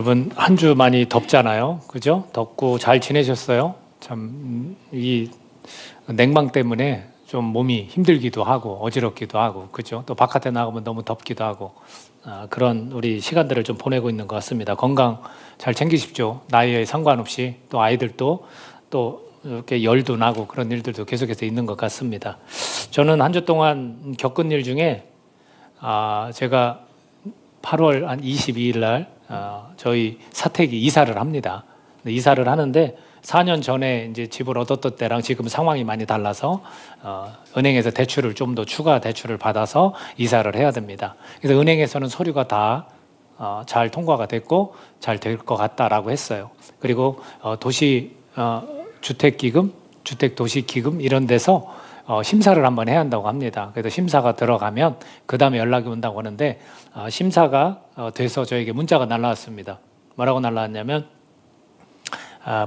여러분 한 주 많이 덥잖아요, 그죠? 덥고 잘 지내셨어요? 참 이 냉방 때문에 좀 몸이 힘들기도 하고 어지럽기도 하고, 그죠? 또 바깥에 나가면 너무 덥기도 하고, 그런 우리 시간들을 좀 보내고 있는 것 같습니다. 건강 잘 챙기십시오. 나이에 상관없이. 또 아이들도 또 이렇게 열도 나고 그런 일들도 계속해서 있는 것 같습니다. 저는 한 주 동안 겪은 일 중에 제가 8월 한 22일 날 저희 사택이 이사를 합니다. 이사를 하는데 4년 전에 이제 집을 얻었던 때랑 지금 상황이 많이 달라서 은행에서 대출을 좀 더 추가 대출을 받아서 이사를 해야 됩니다. 그래서 은행에서는 서류가 다 잘 통과가 됐고 잘 될 것 같다라고 했어요. 그리고 도시 주택기금, 주택도시기금 이런 데서 심사를 한번 해야 한다고 합니다. 그래서 심사가 들어가면 그 다음에 연락이 온다고 하는데, 심사가 돼서 저에게 문자가 날라왔습니다. 뭐라고 날라왔냐면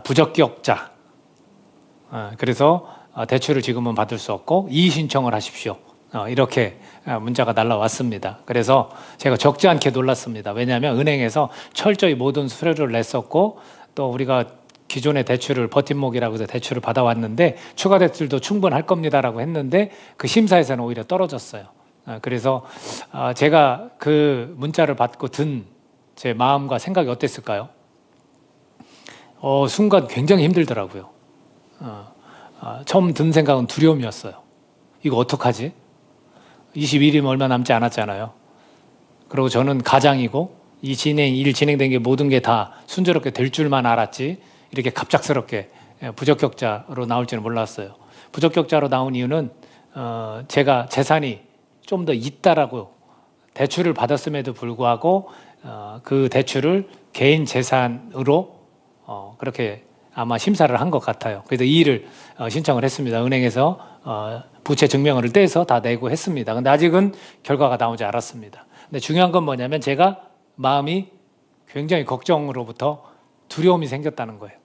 부적격자, 그래서 대출을 지금은 받을 수 없고 이의 신청을 하십시오, 이렇게 문자가 날라왔습니다. 그래서 제가 적지 않게 놀랐습니다. 왜냐하면 은행에서 철저히 모든 서류를 냈었고, 또 우리가 기존의 대출을 버팀목이라고 해서 대출을 받아왔는데 추가 대출도 충분할 겁니다라고 했는데 그 심사에서는 오히려 떨어졌어요. 그래서 제가 그 문자를 받고 든 제 마음과 생각이 어땠을까요? 순간 굉장히 힘들더라고요. 처음 든 생각은 두려움이었어요. 이거 어떡하지? 21일이면 얼마 남지 않았잖아요. 그리고 저는 가장이고 일 진행된 게 모든 게 다 순조롭게 될 줄만 알았지, 이렇게 갑작스럽게 부적격자로 나올지는 몰랐어요. 부적격자로 나온 이유는 제가 재산이 좀 더 있다라고 대출을 받았음에도 불구하고 그 대출을 개인 재산으로 그렇게 아마 심사를 한 것 같아요. 그래서 이 일을 신청을 했습니다. 은행에서 부채 증명을 떼서 다 내고 했습니다. 근데 아직은 결과가 나오지 않았습니다. 근데 중요한 건 뭐냐면 제가 마음이 굉장히 걱정으로부터 두려움이 생겼다는 거예요.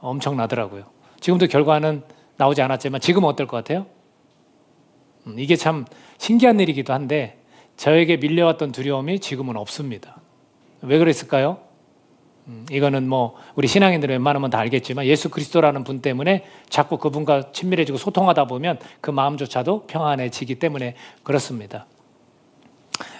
엄청나더라고요. 지금도 결과는 나오지 않았지만 지금은 어떨 것 같아요? 이게 참 신기한 일이기도 한데 저에게 밀려왔던 두려움이 지금은 없습니다. 왜 그랬을까요? 이거는 뭐 우리 신앙인들은 웬만하면 다 알겠지만 예수 그리스도라는 분 때문에 자꾸 그분과 친밀해지고 소통하다 보면 그 마음조차도 평안해지기 때문에 그렇습니다.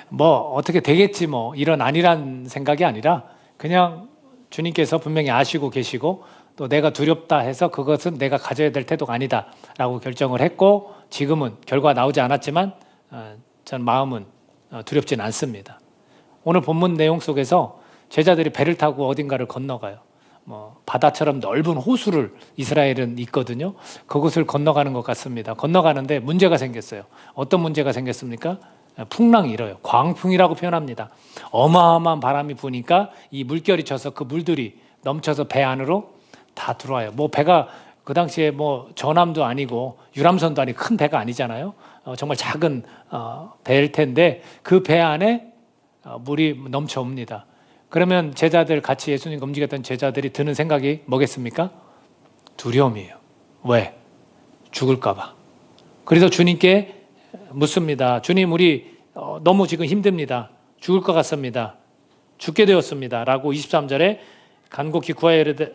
뭐 어떻게 되겠지 뭐 이런 아니란 생각이 아니라, 그냥 주님께서 분명히 아시고 계시고 또 내가 두렵다 해서 그것은 내가 가져야 될 태도가 아니다 라고 결정을 했고, 지금은 결과 나오지 않았지만 전 마음은 두렵진 않습니다. 오늘 본문 내용 속에서 제자들이 배를 타고 어딘가를 건너가요. 바다처럼 넓은 호수를 이스라엘은 있거든요. 그곳을 건너가는 것 같습니다. 건너가는데 문제가 생겼어요. 어떤 문제가 생겼습니까? 풍랑이 일어요. 광풍이라고 표현합니다. 어마어마한 바람이 부니까 이 물결이 쳐서 그 물들이 넘쳐서 배 안으로 다 들어와요. 배가 그 당시에 전함도 아니고 유람선도 아니고 큰 배가 아니잖아요. 정말 작은 배일 텐데 그 배 안에 물이 넘쳐옵니다. 그러면 제자들, 같이 예수님과 움직였던 제자들이 드는 생각이 뭐겠습니까? 두려움이에요. 왜? 죽을까 봐. 그래서 주님께 묻습니다. 주님, 우리 너무 지금 힘듭니다. 죽을 것 같습니다. 죽게 되었습니다. 라고 23절에 간곡히 구하여 이르되,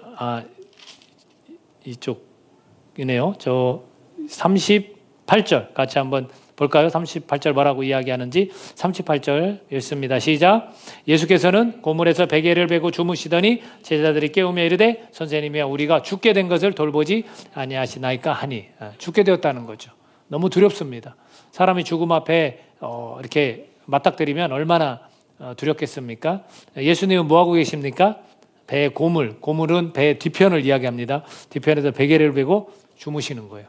이쪽이네요. 저 38절 같이 한번 볼까요? 38절 뭐라고 이야기하는지. 38절 읽습니다. 시작. 예수께서는 고물에서 베개를 베고 주무시더니 제자들이 깨우며 이르되 선생님이여, 우리가 죽게 된 것을 돌보지 아니하시나이까 하니. 죽게 되었다는 거죠. 너무 두렵습니다. 사람이 죽음 앞에 이렇게 맞닥뜨리면 얼마나 두렵겠습니까? 예수님은 뭐하고 계십니까? 배의 고물은 배의 뒤편을 이야기합니다. 뒤편에서 베개를 베고 주무시는 거예요.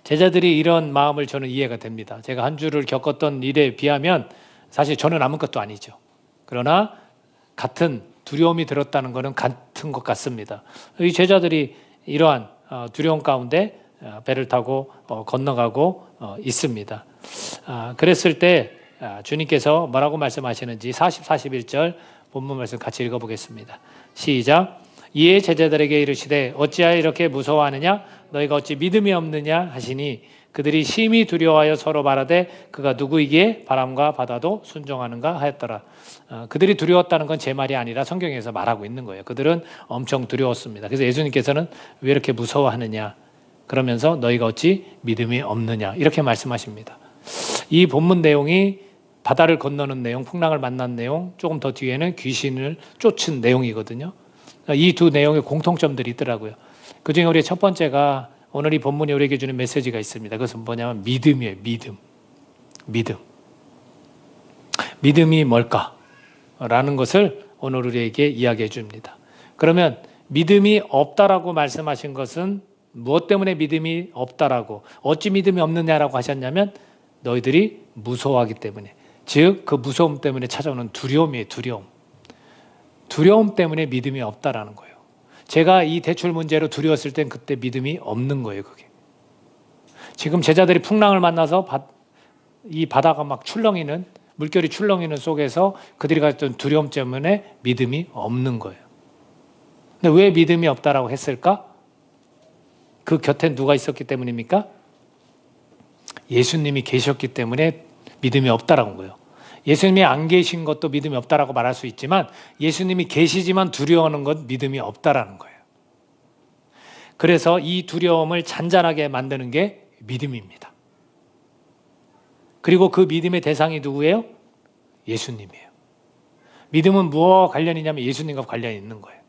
제자들이 이런 마음을 저는 이해가 됩니다. 제가 한 주를 겪었던 일에 비하면 사실 저는 아무것도 아니죠. 그러나 같은 두려움이 들었다는 것은 같은 것 같습니다. 이 제자들이 이러한 두려움 가운데 배를 타고 건너가고 있습니다. 그랬을 때 주님께서 뭐라고 말씀하시는지 40, 41절 본문 말씀 같이 읽어보겠습니다. 시작. 이에 제자들에게 이르시되 어찌하여 이렇게 무서워하느냐? 너희가 어찌 믿음이 없느냐 하시니 그들이 심히 두려워하여 서로 말하되 그가 누구이기에 바람과 바다도 순종하는가 하였더라. 그들이 두려웠다는 건 제 말이 아니라 성경에서 말하고 있는 거예요. 그들은 엄청 두려웠습니다. 그래서 예수님께서는 왜 이렇게 무서워하느냐, 그러면서 너희가 어찌 믿음이 없느냐, 이렇게 말씀하십니다. 이 본문 내용이 바다를 건너는 내용, 풍랑을 만난 내용, 조금 더 뒤에는 귀신을 쫓은 내용이거든요. 이 두 내용의 공통점들이 있더라고요. 그중에 우리 첫 번째가 오늘 이 본문이 우리에게 주는 메시지가 있습니다. 그것은 뭐냐면 믿음이에요. 믿음. 믿음이 뭘까라는 것을 오늘 우리에게 이야기해 줍니다. 그러면 믿음이 없다라고 말씀하신 것은 무엇 때문에 믿음이 없다라고, 어찌 믿음이 없느냐라고 하셨냐면 너희들이 무서워하기 때문에, 즉 그 무서움 때문에 찾아오는 두려움이에요. 두려움 때문에 믿음이 없다라는 거예요. 제가 이 대출 문제로 두려웠을 땐 그때 믿음이 없는 거예요. 그게 지금 제자들이 풍랑을 만나서 이 바다가 막 출렁이는, 물결이 출렁이는 속에서 그들이 가졌던 두려움 때문에 믿음이 없는 거예요. 근데 왜 믿음이 없다라고 했을까? 그 곁에 누가 있었기 때문입니까? 예수님이 계셨기 때문에 믿음이 없다라는 거예요. 예수님이 안 계신 것도 믿음이 없다라고 말할 수 있지만 예수님이 계시지만 두려워하는 건 믿음이 없다라는 거예요. 그래서 이 두려움을 잔잔하게 만드는 게 믿음입니다. 그리고 그 믿음의 대상이 누구예요? 예수님이에요. 믿음은 무엇과 관련이냐면 예수님과 관련이 있는 거예요.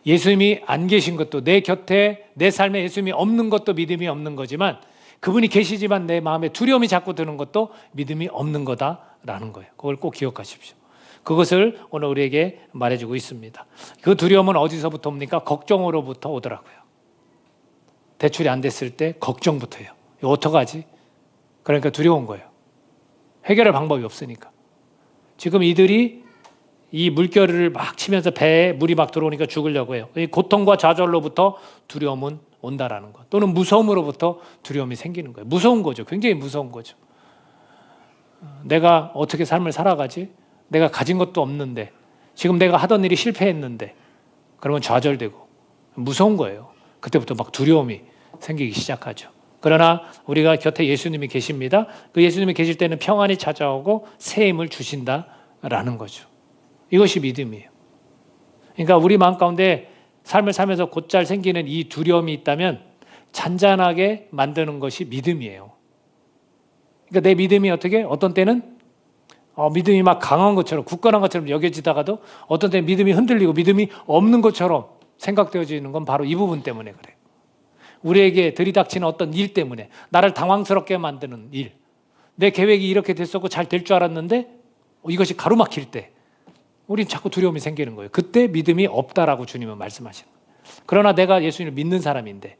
예수님이 안 계신 것도, 내 곁에 내 삶에 예수님이 없는 것도 믿음이 없는 거지만 그분이 계시지만 내 마음에 두려움이 자꾸 드는 것도 믿음이 없는 거다라는 거예요. 그걸 꼭 기억하십시오. 그것을 오늘 우리에게 말해주고 있습니다. 그 두려움은 어디서부터 옵니까? 걱정으로부터 오더라고요. 대출이 안 됐을 때 걱정부터 해요. 이거 어떡하지? 그러니까 두려운 거예요. 해결할 방법이 없으니까. 지금 이들이 이 물결을 막 치면서 배에 물이 막 들어오니까 죽으려고 해요. 이 고통과 좌절로부터 두려움은 온다라는 것. 또는 무서움으로부터 두려움이 생기는 거예요. 무서운 거죠. 굉장히 무서운 거죠. 내가 어떻게 삶을 살아가지? 내가 가진 것도 없는데, 지금 내가 하던 일이 실패했는데, 그러면 좌절되고 무서운 거예요. 그때부터 막 두려움이 생기기 시작하죠. 그러나 우리가 곁에 예수님이 계십니다. 그 예수님이 계실 때는 평안이 찾아오고 새 힘을 주신다라는 거죠. 이것이 믿음이에요. 그러니까 우리 마음 가운데 삶을 살면서 곧잘 생기는 이 두려움이 있다면 잔잔하게 만드는 것이 믿음이에요. 그러니까 내 믿음이 어떤 때는 믿음이 막 강한 것처럼, 굳건한 것처럼 여겨지다가도 어떤 때는 믿음이 흔들리고 믿음이 없는 것처럼 생각되어지는 건 바로 이 부분 때문에 그래요. 우리에게 들이닥치는 어떤 일 때문에, 나를 당황스럽게 만드는 일, 내 계획이 이렇게 됐었고 잘 될 줄 알았는데 이것이 가로막힐 때 우린 자꾸 두려움이 생기는 거예요. 그때 믿음이 없다라고 주님은 말씀하시는 거예요. 그러나 내가 예수님을 믿는 사람인데,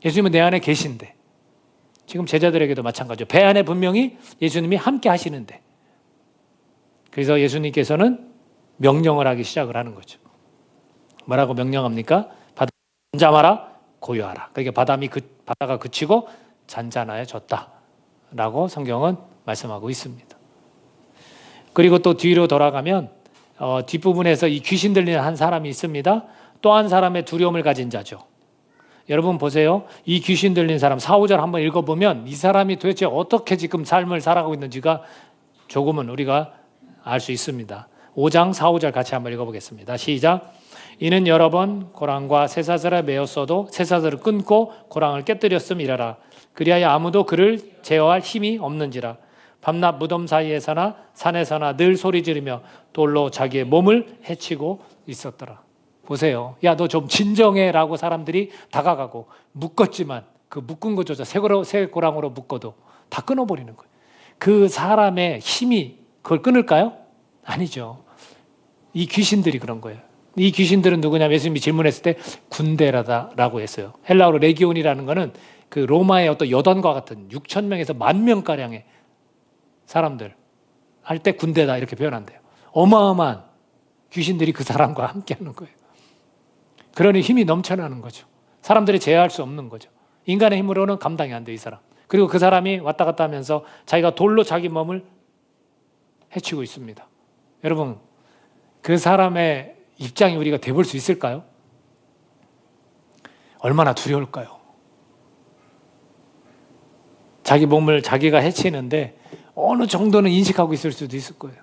예수님은 내 안에 계신데, 지금 제자들에게도 마찬가지죠. 배 안에 분명히 예수님이 함께 하시는데, 그래서 예수님께서는 명령을 하기 시작을 하는 거죠. 뭐라고 명령합니까? 바다 잠잠하라, 고요하라. 그러니까 바다가 그치고 잔잔해졌다라고 성경은 말씀하고 있습니다. 그리고 또 뒤로 돌아가면 뒷부분에서 이 귀신 들리는 한 사람이 있습니다. 또 한 사람의 두려움을 가진 자죠. 여러분 보세요. 이 귀신 들린 사람 4, 5절 한번 읽어보면 이 사람이 도대체 어떻게 지금 삶을 살아가고 있는지가 조금은 우리가 알 수 있습니다. 5장 4, 5절 같이 한번 읽어보겠습니다. 시작. 이는 여러 번 고랑과 쇠사슬에 매었어도 쇠사슬을 끊고 고랑을 깨뜨렸음이라라. 그리하여 아무도 그를 제어할 힘이 없는지라. 밤낮 무덤 사이에서나 산에서나 늘 소리 지르며 돌로 자기의 몸을 해치고 있었더라. 보세요. 야, 너 좀 진정해 라고 사람들이 다가가고 묶었지만 그 묶은 거조차 새 고랑으로 묶어도 다 끊어버리는 거예요. 그 사람의 힘이 그걸 끊을까요? 아니죠. 이 귀신들이 그런 거예요. 이 귀신들은 누구냐면 예수님이 질문했을 때 군대라다라고 했어요. 헬라어로 레기온이라는 거는 그 로마의 어떤 여단과 같은 6천 명에서 10,000명가량의 사람들 할 때 군대다 이렇게 표현한대요. 어마어마한 귀신들이 그 사람과 함께 하는 거예요. 그러니 힘이 넘쳐나는 거죠. 사람들이 제어할 수 없는 거죠. 인간의 힘으로는 감당이 안 돼, 이 사람. 그리고 그 사람이 왔다 갔다 하면서 자기가 돌로 자기 몸을 해치고 있습니다. 여러분, 그 사람의 입장이 우리가 돼볼 수 있을까요? 얼마나 두려울까요? 자기 몸을 자기가 해치는데 어느 정도는 인식하고 있을 수도 있을 거예요.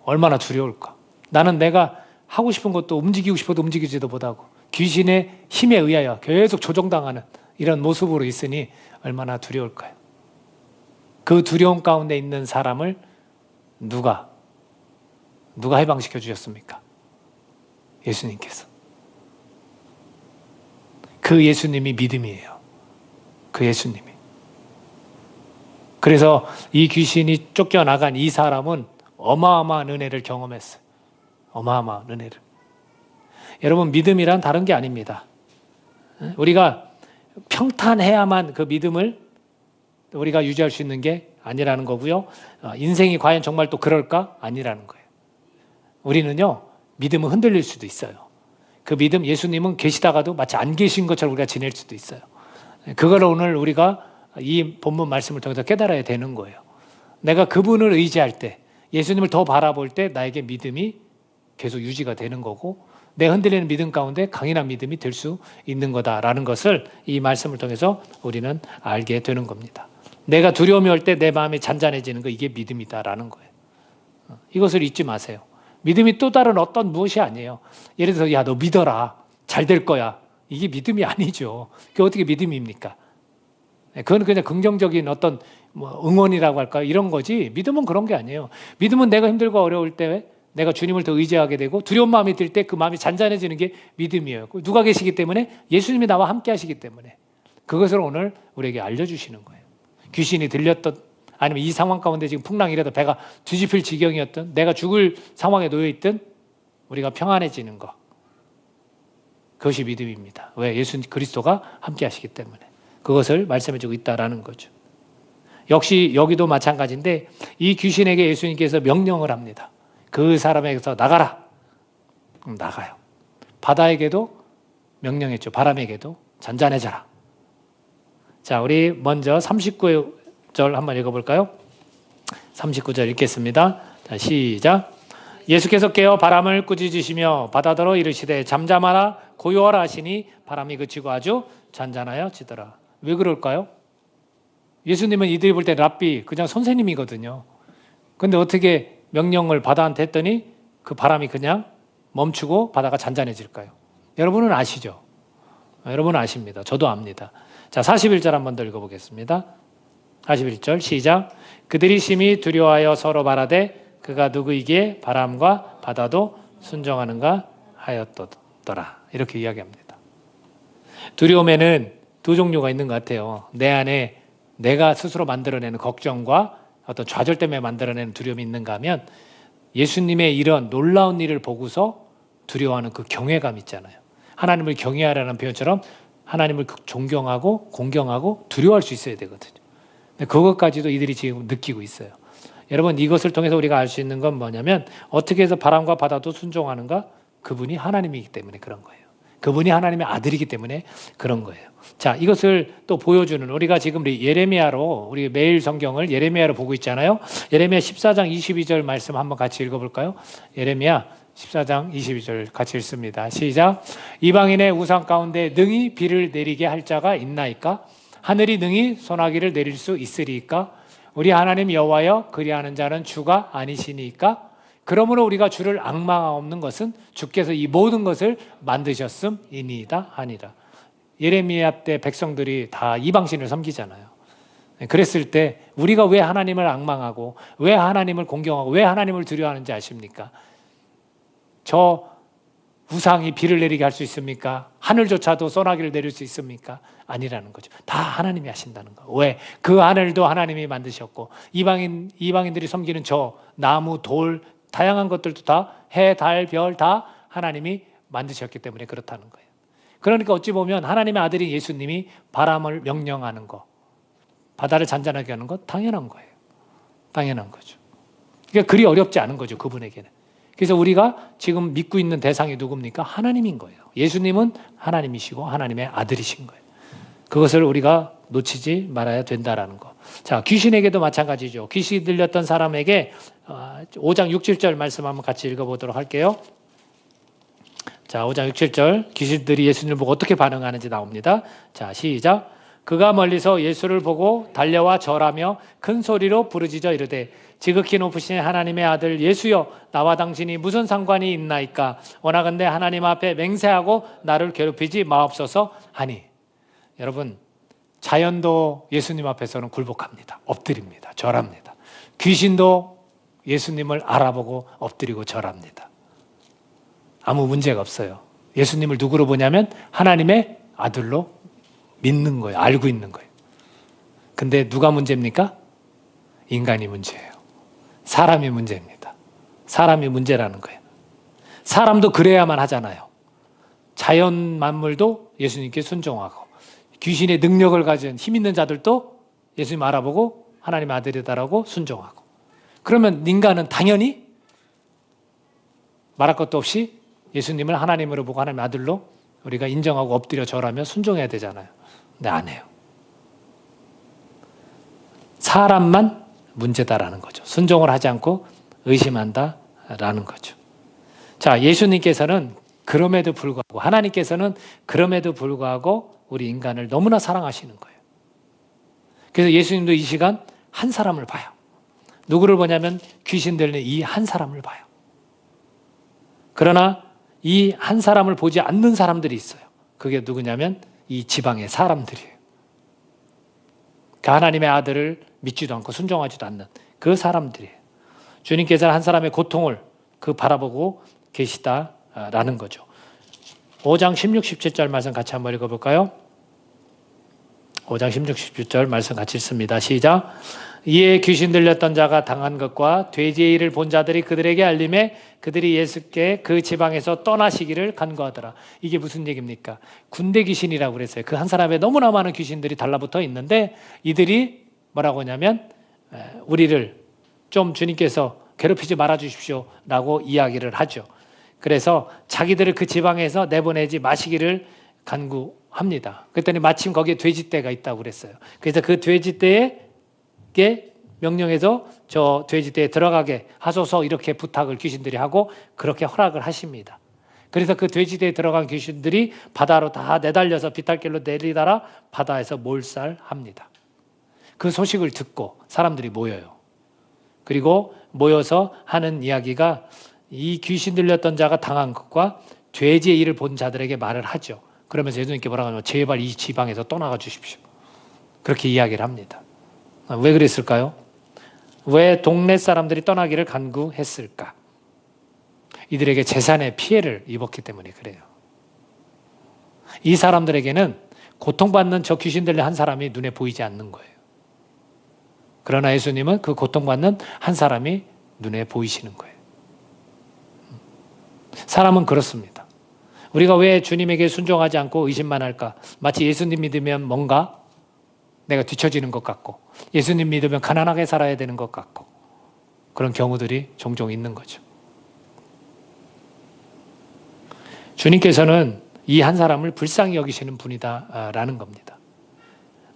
얼마나 두려울까. 나는 내가 하고 싶은 것도 움직이고 싶어도 움직이지도 못하고 귀신의 힘에 의하여 계속 조종당하는 이런 모습으로 있으니 얼마나 두려울까요? 그 두려움 가운데 있는 사람을 누가 해방시켜 주셨습니까? 예수님께서. 그 예수님이 믿음이에요. 그 예수님이. 그래서 이 귀신이 쫓겨나간 이 사람은 어마어마한 은혜를 경험했어요. 어마어마한 은혜를. 여러분, 믿음이란 다른 게 아닙니다. 우리가 평탄해야만 그 믿음을 우리가 유지할 수 있는 게 아니라는 거고요. 인생이 과연 정말 또 그럴까? 아니라는 거예요. 우리는요, 믿음은 흔들릴 수도 있어요. 그 믿음, 예수님은 계시다가도 마치 안 계신 것처럼 우리가 지낼 수도 있어요. 그걸 오늘 우리가 이 본문 말씀을 통해서 깨달아야 되는 거예요. 내가 그분을 의지할 때, 예수님을 더 바라볼 때 나에게 믿음이 계속 유지가 되는 거고, 내 흔들리는 믿음 가운데 강인한 믿음이 될 수 있는 거다라는 것을 이 말씀을 통해서 우리는 알게 되는 겁니다. 내가 두려움이 올 때 내 마음이 잔잔해지는 거, 이게 믿음이다라는 거예요. 이것을 잊지 마세요. 믿음이 또 다른 어떤 무엇이 아니에요. 예를 들어서 야, 너 믿어라. 잘 될 거야. 이게 믿음이 아니죠. 그게 어떻게 믿음입니까? 그건 그냥 긍정적인 어떤 응원이라고 할까요? 이런 거지. 믿음은 그런 게 아니에요. 믿음은 내가 힘들고 어려울 때 내가 주님을 더 의지하게 되고 두려운 마음이 들 때 그 마음이 잔잔해지는 게 믿음이에요. 누가 계시기 때문에? 예수님이 나와 함께 하시기 때문에. 그것을 오늘 우리에게 알려주시는 거예요. 귀신이 들렸던, 아니면 이 상황 가운데 지금 풍랑이라도 배가 뒤집힐 지경이었던, 내가 죽을 상황에 놓여있던 우리가 평안해지는 것. 그것이 믿음입니다. 왜? 예수 그리스도가 함께 하시기 때문에. 그것을 말씀해주고 있다라는 거죠. 역시 여기도 마찬가지인데 이 귀신에게 예수님께서 명령을 합니다. 그 사람에게서 나가라. 나가요. 바다에게도 명령했죠. 바람에게도 잔잔해져라. 자, 우리 먼저 39절 한번 읽어볼까요? 39절 읽겠습니다. 자, 시작. 예수께서 깨어 바람을 꾸짖으시며 바다더러 이르시되 잠잠하라 고요하라 하시니 바람이 그치고 아주 잔잔하여지더라. 왜 그럴까요? 예수님은 이들이 볼 때 랍비, 그냥 선생님이거든요. 근데 어떻게 명령을 바다한테 했더니 그 바람이 그냥 멈추고 바다가 잔잔해질까요? 여러분은 아시죠? 여러분은 아십니다. 저도 압니다. 자, 41절 한번 더 읽어보겠습니다. 41절 시작. 그들이 심히 두려워하여 서로 말하되 그가 누구이기에 바람과 바다도 순종하는가 하였더라. 이렇게 이야기합니다. 두려움에는 두 종류가 있는 것 같아요. 내 안에 내가 스스로 만들어내는 걱정과 어떤 좌절 때문에 만들어내는 두려움이 있는가 하면 예수님의 이런 놀라운 일을 보고서 두려워하는 그 경외감 있잖아요. 하나님을 경외하라는 표현처럼 하나님을 존경하고 공경하고 두려워할 수 있어야 되거든요. 근데 그것까지도 이들이 지금 느끼고 있어요. 여러분, 이것을 통해서 우리가 알 수 있는 건 뭐냐면 어떻게 해서 바람과 바다도 순종하는가? 그분이 하나님이기 때문에 그런 거예요. 그분이 하나님의 아들이기 때문에 그런 거예요. 자, 이것을 또 보여주는, 우리가 지금 예레미야로, 우리 매일 성경을 예레미야로 보고 있잖아요. 예레미야 14장 22절 말씀 한번 같이 읽어볼까요? 예레미야 14장 22절 같이 읽습니다. 시작. 이방인의 우상 가운데 능히 비를 내리게 할 자가 있나이까? 하늘이 능히 소나기를 내릴 수 있으리이까? 우리 하나님 여호와여, 그리하는 자는 주가 아니시니까? 그러므로 우리가 주를 앙망하옵는 것은 주께서 이 모든 것을 만드셨음이니이다 하니라. 예레미야 때 백성들이 다 이방신을 섬기잖아요. 그랬을 때 우리가 왜 하나님을 앙망하고 왜 하나님을 공경하고 왜 하나님을 두려워하는지 아십니까? 저 우상이 비를 내리게 할 수 있습니까? 하늘조차도 소나기를 내릴 수 있습니까? 아니라는 거죠. 다 하나님이 하신다는 거. 왜? 그 하늘도 하나님이 만드셨고 이방인들이 섬기는 저 나무, 돌, 다양한 것들도 다 해, 달, 별 다 하나님이 만드셨기 때문에 그렇다는 거예요. 그러니까 어찌 보면 하나님의 아들인 예수님이 바람을 명령하는 거, 바다를 잔잔하게 하는 것 당연한 거예요. 당연한 거죠. 그러니까 그리 어렵지 않은 거죠, 그분에게는. 그래서 우리가 지금 믿고 있는 대상이 누굽니까? 하나님인 거예요. 예수님은 하나님이시고 하나님의 아들이신 거예요. 그것을 우리가 놓치지 말아야 된다라는 거. 자, 귀신에게도 마찬가지죠. 귀신이 들렸던 사람에게 5장 6, 7절 말씀 한번 같이 읽어보도록 할게요. 자, 5장 6, 7절 귀신들이 예수님을 보고 어떻게 반응하는지 나옵니다. 자, 시작. 그가 멀리서 예수를 보고 달려와 절하며 큰 소리로 부르짖어 이르되 지극히 높으신 하나님의 아들 예수여 나와 당신이 무슨 상관이 있나이까 원하건대 하나님 앞에 맹세하고 나를 괴롭히지 마옵소서 하니. 여러분, 자연도 예수님 앞에서는 굴복합니다. 엎드립니다. 절합니다. 귀신도 예수님을 알아보고 엎드리고 절합니다. 아무 문제가 없어요. 예수님을 누구로 보냐면 하나님의 아들로 믿는 거예요. 알고 있는 거예요. 근데 누가 문제입니까? 인간이 문제예요. 사람이 문제입니다. 사람이 문제라는 거예요. 사람도 그래야만 하잖아요. 자연 만물도 예수님께 순종하고 귀신의 능력을 가진 힘 있는 자들도 예수님 알아보고 하나님의 아들이다라고 순종하고. 그러면 인간은 당연히 말할 것도 없이 예수님을 하나님으로 보고 하나님의 아들로 우리가 인정하고 엎드려 절하며 순종해야 되잖아요. 근데 안 해요. 사람만 문제다라는 거죠. 순종을 하지 않고 의심한다라는 거죠. 자, 예수님께서는 그럼에도 불구하고, 하나님께서는 그럼에도 불구하고 우리 인간을 너무나 사랑하시는 거예요. 그래서 예수님도 이 시간 한 사람을 봐요. 누구를 보냐면 귀신 들린 이 한 사람을 봐요. 그러나 이 한 사람을 보지 않는 사람들이 있어요. 그게 누구냐면 이 지방의 사람들이에요. 그 하나님의 아들을 믿지도 않고 순종하지도 않는 그 사람들이에요. 주님께서는 한 사람의 고통을 바라보고 계시다라는 거죠. 5장 16, 17절 말씀 같이 한번 읽어볼까요? 5장 16, 17절 말씀 같이 읽습니다. 시작. 이에 귀신 들렸던 자가 당한 것과 돼지의 일을 본 자들이 그들에게 알림해 그들이 예수께 그 지방에서 떠나시기를 간구하더라. 이게 무슨 얘기입니까? 군대 귀신이라고 그랬어요. 그 한 사람에 너무나 많은 귀신들이 달라붙어 있는데 이들이 뭐라고 하냐면 우리를 좀 주님께서 괴롭히지 말아 주십시오 라고 이야기를 하죠. 그래서 자기들을 그 지방에서 내보내지 마시기를 간구합니다. 그랬더니 마침 거기에 돼지떼가 있다고 그랬어요. 그래서 그 돼지떼에 명령해서 저 돼지떼에 들어가게 하소서 이렇게 부탁을 귀신들이 하고 그렇게 허락을 하십니다. 그래서 그 돼지떼에 들어간 귀신들이 바다로 다 내달려서 비탈길로 내리다라 바다에서 몰살합니다. 그 소식을 듣고 사람들이 모여요. 그리고 모여서 하는 이야기가 이 귀신 들렸던 자가 당한 것과 돼지의 일을 본 자들에게 말을 하죠. 그러면서 예수님께 뭐라고 하냐면 제발 이 지방에서 떠나가 주십시오. 그렇게 이야기를 합니다. 왜 그랬을까요? 왜 동네 사람들이 떠나기를 간구했을까? 이들에게 재산의 피해를 입었기 때문에 그래요. 이 사람들에게는 고통받는 저 귀신 들린 한 사람이 눈에 보이지 않는 거예요. 그러나 예수님은 그 고통받는 한 사람이 눈에 보이시는 거예요. 사람은 그렇습니다. 우리가 왜 주님에게 순종하지 않고 의심만 할까? 마치 예수님 믿으면 뭔가 내가 뒤처지는 것 같고 예수님 믿으면 가난하게 살아야 되는 것 같고 그런 경우들이 종종 있는 거죠. 주님께서는 이 한 사람을 불쌍히 여기시는 분이다라는 겁니다.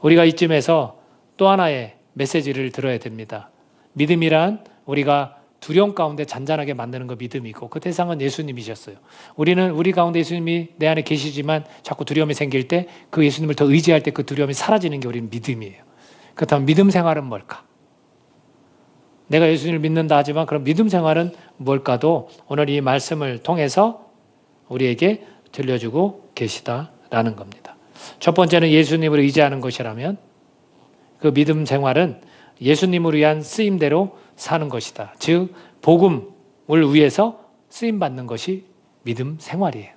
우리가 이쯤에서 또 하나의 메시지를 들어야 됩니다. 믿음이란 우리가 두려움 가운데 잔잔하게 만드는 거 믿음이고 그 대상은 예수님이셨어요. 우리는 우리 가운데 예수님이 내 안에 계시지만 자꾸 두려움이 생길 때 그 예수님을 더 의지할 때 그 두려움이 사라지는 게 우리는 믿음이에요. 그렇다면 믿음 생활은 뭘까? 내가 예수님을 믿는다 하지만 그럼 믿음 생활은 뭘까도 오늘 이 말씀을 통해서 우리에게 들려주고 계시다라는 겁니다. 첫 번째는 예수님을 의지하는 것이라면 그 믿음 생활은 예수님을 위한 쓰임대로 사는 것이다. 즉 복음을 위해서 쓰임받는 것이 믿음 생활이에요.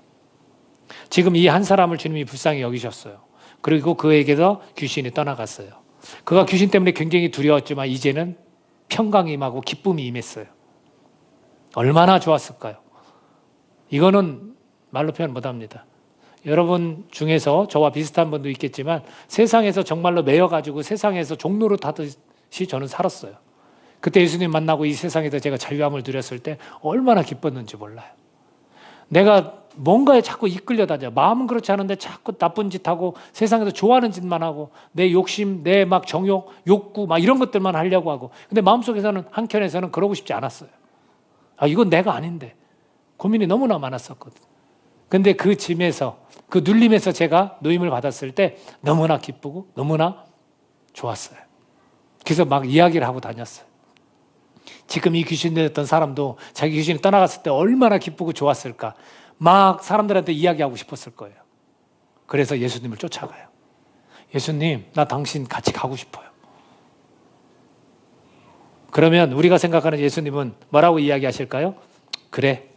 지금 이 한 사람을 주님이 불쌍히 여기셨어요. 그리고 그에게서 귀신이 떠나갔어요. 그가 귀신 때문에 굉장히 두려웠지만 이제는 평강이 임하고 기쁨이 임했어요. 얼마나 좋았을까요? 이거는 말로 표현 못합니다. 여러분 중에서 저와 비슷한 분도 있겠지만 세상에서 정말로 매여가지고 세상에서 종로로 타듯이 저는 살았어요. 그때 예수님 만나고 이 세상에서 제가 자유함을 누렸을 때 얼마나 기뻤는지 몰라요. 내가 뭔가에 자꾸 이끌려 다녀. 마음은 그렇지 않은데 자꾸 나쁜 짓 하고 세상에서 좋아하는 짓만 하고 내 욕심, 내 막 정욕, 욕구 막 이런 것들만 하려고 하고 근데 마음속에서는 한켠에서는 그러고 싶지 않았어요. 아, 이건 내가 아닌데 고민이 너무나 많았었거든. 근데 그 짐에서, 그 눌림에서 제가 노임을 받았을 때 너무나 기쁘고 너무나 좋았어요. 그래서 막 이야기를 하고 다녔어요. 지금 이 귀신 들렸던 사람도 자기 귀신이 떠나갔을 때 얼마나 기쁘고 좋았을까. 막 사람들한테 이야기하고 싶었을 거예요. 그래서 예수님을 쫓아가요. 예수님, 나 당신 같이 가고 싶어요. 그러면 우리가 생각하는 예수님은 뭐라고 이야기하실까요? 그래,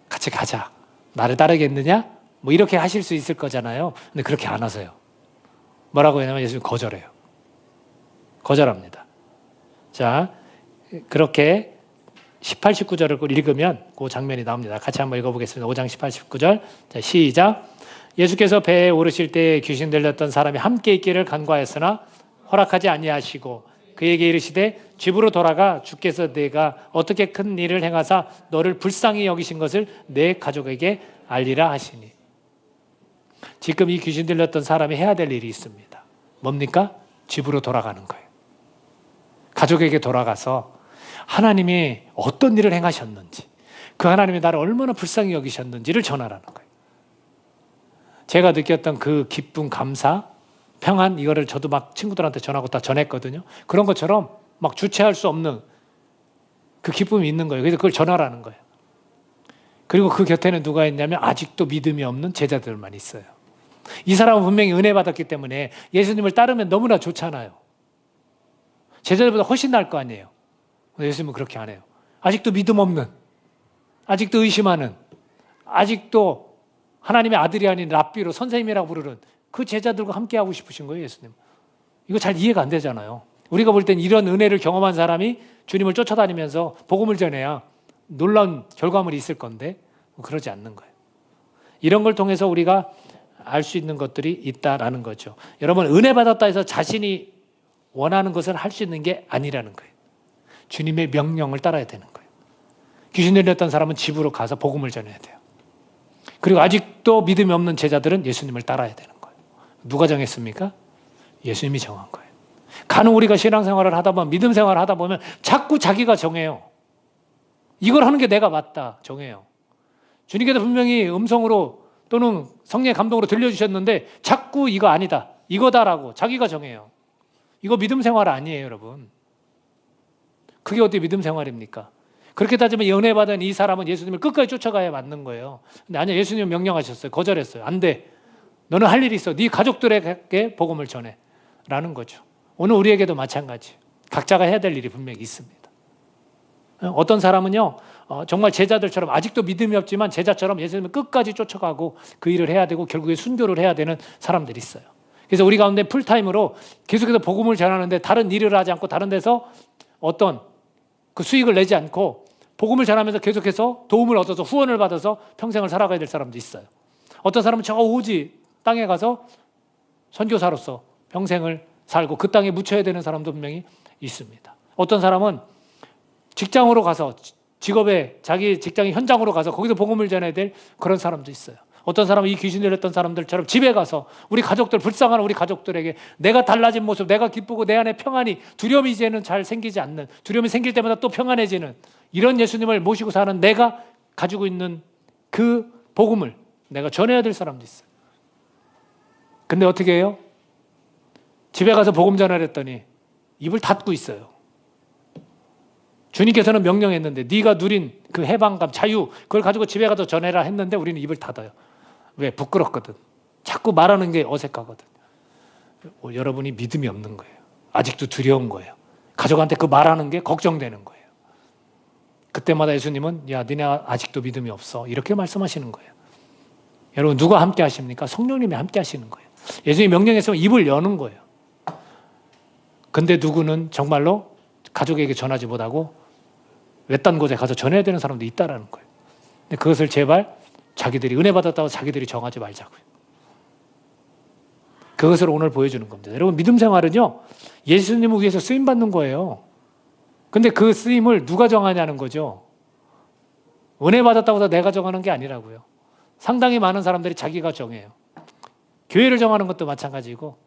같이 가자. 나를 따르겠느냐? 뭐 이렇게 하실 수 있을 거잖아요. 근데 그렇게 안 하세요. 뭐라고 하냐면 예수님 거절해요. 거절합니다. 자, 그렇게 18, 19절을 읽으면 그 장면이 나옵니다. 같이 한번 읽어보겠습니다. 5장 18, 19절. 자, 시작. 예수께서 배에 오르실 때 귀신 들렸던 사람이 함께 있기를 간과하였으나 허락하지 아니하시고 그에게 이르시되 집으로 돌아가 주께서 내가 어떻게 큰 일을 행하사 너를 불쌍히 여기신 것을 내 가족에게 알리라 하시니. 지금 이 귀신 들렸던 사람이 해야 될 일이 있습니다. 뭡니까? 집으로 돌아가는 거예요. 가족에게 돌아가서 하나님이 어떤 일을 행하셨는지, 그 하나님이 나를 얼마나 불쌍히 여기셨는지를 전하라는 거예요. 제가 느꼈던 그 기쁨, 감사, 평안, 이거를 저도 막 친구들한테 전하고 다 전했거든요. 그런 것처럼 막 주체할 수 없는 그 기쁨이 있는 거예요. 그래서 그걸 전하라는 거예요. 그리고 그 곁에는 누가 있냐면 아직도 믿음이 없는 제자들만 있어요. 이 사람은 분명히 은혜 받았기 때문에 예수님을 따르면 너무나 좋잖아요. 제자들보다 훨씬 나을 거 아니에요. 근데 예수님은 그렇게 안 해요. 아직도 믿음 없는, 아직도 의심하는, 아직도 하나님의 아들이 아닌 랍비로 선생님이라고 부르는 그 제자들과 함께 하고 싶으신 거예요, 예수님. 이거 잘 이해가 안 되잖아요. 우리가 볼 땐 이런 은혜를 경험한 사람이 주님을 쫓아다니면서 복음을 전해야 놀라운 결과물이 있을 건데 그러지 않는 거예요. 이런 걸 통해서 우리가 알 수 있는 것들이 있다라는 거죠. 여러분, 은혜 받았다 해서 자신이 원하는 것을 할 수 있는 게 아니라는 거예요. 주님의 명령을 따라야 되는 거예요. 귀신 들렸던 사람은 집으로 가서 복음을 전해야 돼요. 그리고 아직도 믿음이 없는 제자들은 예수님을 따라야 되는 거예요. 누가 정했습니까? 예수님이 정한 거예요. 간혹 우리가 신앙생활을 하다 보면, 믿음 생활을 하다 보면 자꾸 자기가 정해요. 이걸 하는 게 내가 맞다 정해요. 주님께서 분명히 음성으로 또는 성령의 감동으로 들려주셨는데 자꾸 이거 아니다, 이거다라고 자기가 정해요. 이거 믿음 생활 아니에요, 여러분. 그게 어떻게 믿음 생활입니까? 그렇게 따지면 은혜 받은 이 사람은 예수님을 끝까지 쫓아가야 맞는 거예요. 근데 아니야, 예수님 명령하셨어요. 거절했어요. 안 돼. 너는 할 일이 있어. 네 가족들에게 복음을 전해. 라는 거죠. 오늘 우리에게도 마찬가지. 각자가 해야 될 일이 분명히 있습니다. 어떤 사람은요, 정말 제자들처럼 아직도 믿음이 없지만 제자처럼 예수님을 끝까지 쫓아가고 그 일을 해야 되고 결국에 순교를 해야 되는 사람들이 있어요. 그래서 우리 가운데 풀타임으로 계속해서 복음을 전하는데 다른 일을 하지 않고 다른 데서 어떤 그 수익을 내지 않고 복음을 전하면서 계속해서 도움을 얻어서 후원을 받아서 평생을 살아가야 될 사람도 있어요. 어떤 사람은 저 오지 땅에 가서 선교사로서 평생을 살고 그 땅에 묻혀야 되는 사람도 분명히 있습니다. 어떤 사람은 직장으로 가서 직업에 자기 직장의 현장으로 가서 거기서 복음을 전해야 될 그런 사람도 있어요. 어떤 사람은 이 귀신 들렸던 사람들처럼 집에 가서 우리 가족들, 불쌍한 우리 가족들에게 내가 달라진 모습, 내가 기쁘고 내 안에 평안이, 두려움이 이제는 잘 생기지 않는, 두려움이 생길 때마다 또 평안해지는 이런 예수님을 모시고 사는 내가 가지고 있는 그 복음을 내가 전해야 될 사람도 있어요. 근데 어떻게 해요? 집에 가서 복음 전하랬더니 입을 닫고 있어요. 주님께서는 명령했는데 네가 누린 그 해방감, 자유, 그걸 가지고 집에 가서 전해라 했는데 우리는 입을 닫아요. 왜? 부끄럽거든. 자꾸 말하는 게 어색하거든. 여러분이 믿음이 없는 거예요. 아직도 두려운 거예요. 가족한테 그 말하는 게 걱정되는 거예요. 그때마다 예수님은 야, 너네 아직도 믿음이 없어. 이렇게 말씀하시는 거예요. 여러분, 누가 함께 하십니까? 성령님이 함께 하시는 거예요. 예수님이 명령했으면 입을 여는 거예요. 근데 누구는 정말로 가족에게 전하지 못하고 외딴 곳에 가서 전해야 되는 사람도 있다라는 거예요. 근데 그것을 제발 자기들이 은혜 받았다고 자기들이 정하지 말자고요. 그것을 오늘 보여주는 겁니다. 여러분, 믿음 생활은요, 예수님을 위해서 쓰임 받는 거예요. 근데 그 쓰임을 누가 정하냐는 거죠. 은혜 받았다고 해서 내가 정하는 게 아니라고요. 상당히 많은 사람들이 자기가 정해요. 교회를 정하는 것도 마찬가지고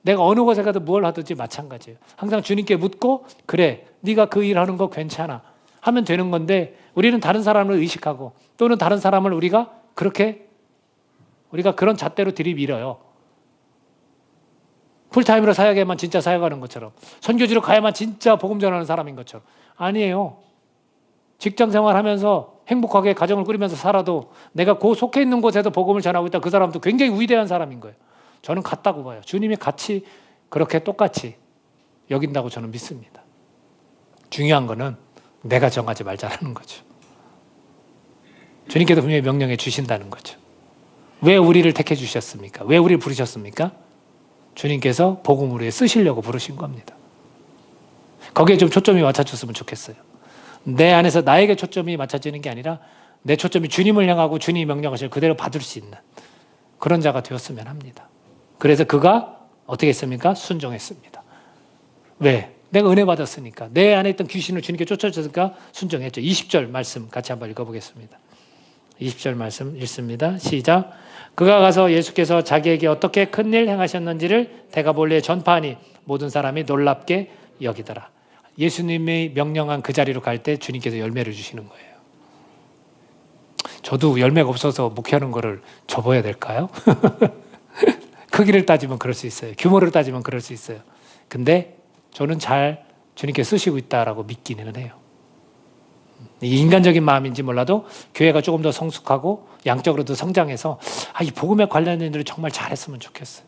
내가 어느 곳에 가도 뭘 하든지 마찬가지예요. 항상 주님께 묻고 그래, 네가 그 일 하는 거 괜찮아 하면 되는 건데 우리는 다른 사람을 의식하고 또는 다른 사람을 우리가 그렇게 우리가 그런 잣대로 들이밀어요. 풀타임으로 사역에만 진짜 사역하는 것처럼, 선교지로 가야만 진짜 복음 전하는 사람인 것처럼. 아니에요. 직장 생활하면서 행복하게 가정을 꾸리면서 살아도 내가 그 속해 있는 곳에도 복음을 전하고 있다, 그 사람도 굉장히 위대한 사람인 거예요. 저는 같다고 봐요. 주님이 같이 그렇게 똑같이 여긴다고 저는 믿습니다. 중요한 거는 내가 정하지 말자라는 거죠. 주님께서 분명히 명령해 주신다는 거죠. 왜 우리를 택해 주셨습니까? 왜 우리를 부르셨습니까? 주님께서 복음을 위해 쓰시려고 부르신 겁니다. 거기에 좀 초점이 맞춰졌으면 좋겠어요. 내 안에서 나에게 초점이 맞춰지는 게 아니라 내 초점이 주님을 향하고 주님이 명령하시면 그대로 받을 수 있는 그런 자가 되었으면 합니다. 그래서 그가 어떻게 했습니까? 순종했습니다. 왜? 내가 은혜 받았으니까. 내 안에 있던 귀신을 주님께 쫓아줬으니까 순종했죠. 20절 말씀 같이 한번 읽어보겠습니다. 20절 말씀 읽습니다. 시작. 그가 가서 예수께서 자기에게 어떻게 큰일 행하셨는지를 데가볼리에 전파하니 모든 사람이 놀랍게 여기더라. 예수님이 명령한 그 자리로 갈 때 주님께서 열매를 주시는 거예요. 저도 열매가 없어서 목회하는 거를 접어야 될까요? 크기를 따지면 그럴 수 있어요. 규모를 따지면 그럴 수 있어요. 근데 저는 잘 주님께서 쓰시고 있다라고 믿기는 해요. 이게 인간적인 마음인지 몰라도 교회가 조금 더 성숙하고 양적으로도 성장해서 이 복음에 관련된 일을 정말 잘했으면 좋겠어요.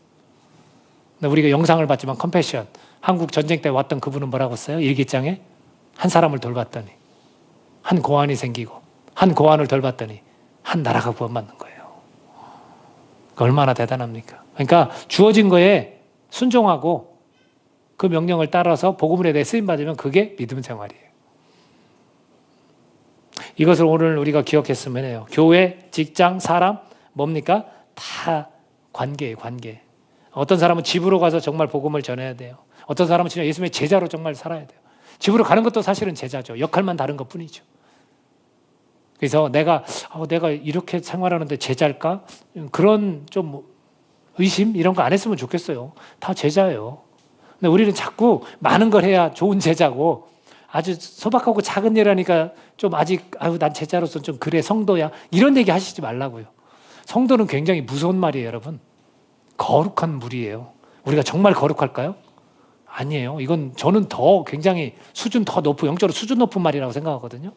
근데 우리가 영상을 봤지만 컴패션, 한국 전쟁 때 왔던 그분은 뭐라고 써요? 일기장에 한 사람을 돌봤더니 한 고환이 생기고 한 고환을 돌봤더니 한 나라가 구원받는 거예요. 얼마나 대단합니까? 그러니까 주어진 거에 순종하고 그 명령을 따라서 복음에 대해 쓰임받으면 그게 믿음 생활이에요. 이것을 오늘 우리가 기억했으면 해요. 교회, 직장, 사람 뭡니까? 다 관계예요. 관계. 어떤 사람은 집으로 가서 정말 복음을 전해야 돼요. 어떤 사람은 진짜 예수님의 제자로 정말 살아야 돼요. 집으로 가는 것도 사실은 제자죠. 역할만 다른 것뿐이죠. 그래서 내가 이렇게 생활하는데 제자일까? 그런 좀 의심 이런 거 안 했으면 좋겠어요. 다 제자예요. 근데 우리는 자꾸 많은 걸 해야 좋은 제자고 아주 소박하고 작은 일 하니까 좀 아직 난 제자로서 좀 그래 성도야 이런 얘기 하시지 말라고요. 성도는 굉장히 무서운 말이에요, 여러분. 거룩한 물이에요. 우리가 정말 거룩할까요? 아니에요. 이건 저는 더 굉장히 수준 더 높은 영적으로 수준 높은 말이라고 생각하거든요.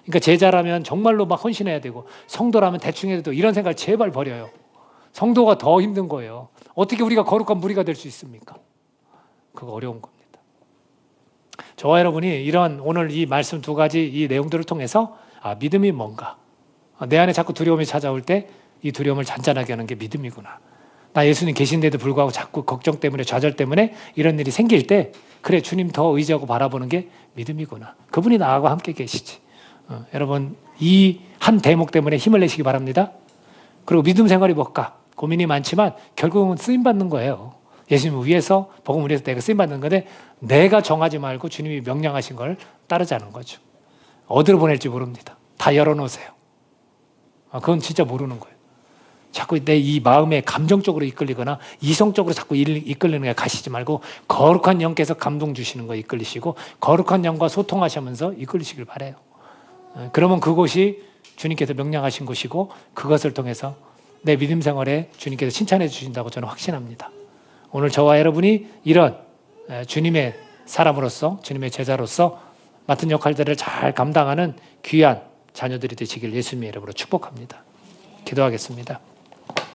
그러니까 제자라면 정말로 막 헌신해야 되고 성도라면 대충 해도 이런 생각을 제발 버려요. 성도가 더 힘든 거예요. 어떻게 우리가 거룩한 무리가 될 수 있습니까? 그거 어려운 겁니다. 저와 여러분이 이런 오늘 이 말씀 두 가지 이 내용들을 통해서 믿음이 뭔가, 내 안에 자꾸 두려움이 찾아올 때 이 두려움을 잔잔하게 하는 게 믿음이구나. 나 예수님 계신데도 불구하고 자꾸 걱정 때문에 좌절 때문에 이런 일이 생길 때 그래 주님 더 의지하고 바라보는 게 믿음이구나. 그분이 나하고 함께 계시지. 여러분 이 한 대목 때문에 힘을 내시기 바랍니다. 그리고 믿음 생활이 뭘까? 고민이 많지만 결국은 쓰임받는 거예요. 예수님을 위해서 복음을 위해서 내가 쓰임받는 건데 내가 정하지 말고 주님이 명령하신 걸 따르자는 거죠. 어디로 보낼지 모릅니다. 다 열어놓으세요. 그건 진짜 모르는 거예요. 자꾸 내 이 마음에 감정적으로 이끌리거나 이성적으로 자꾸 이끌리는 게 가시지 말고 거룩한 영께서 감동 주시는 거 이끌리시고 거룩한 영과 소통하시면서 이끌리시길 바라요. 그러면 그곳이 주님께서 명령하신 곳이고 그것을 통해서 내 믿음 생활에 주님께서 칭찬해 주신다고 저는 확신합니다. 오늘 저와 여러분이 이런 주님의 사람으로서 주님의 제자로서 맡은 역할들을 잘 감당하는 귀한 자녀들이 되시길 예수님의 이름으로 축복합니다. 기도하겠습니다.